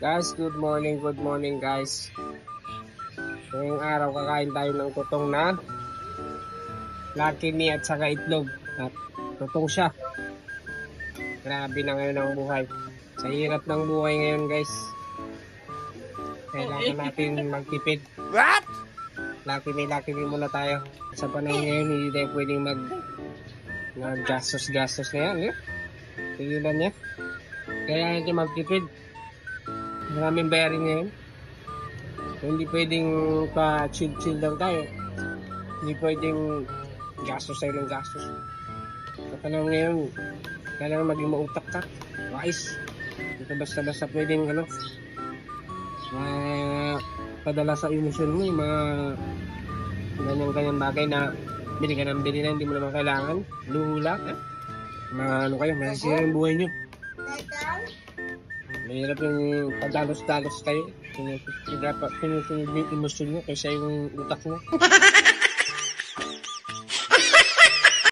Guys, good morning guys. Ngayong araw kakain tayo ng tutong na Lucky Me at saka itlog. At tutong siya. Grabe na ngayon ang buhay. Sa hirap ng buhay ngayon guys. Kailangan natin magtipid. What? Lucky Me muna tayo. Sa panahon ngayon, hindi tayo pwedeng gastos na yan. Eh? Tigilan niya. Kailangan natin magtipid. Maraming bayarin ngayon. Hindi pwedeng pa-chill lang tayo. Hindi pwedeng gastos tayo ng gastos. Sa panahon ngayon, kailangan maging mautak ka. Wise. Ito basta-basta pwedeng padala sa emosyon mo yung mga ganyan-ganyan bagay na bili ka ng bili na hindi mo naman kailangan. Lula. Masisira yung buhay nyo. Mahirap yung padalos-dalos kayo. Sinusunod yung emosyon nyo kaysa yung utak nyo.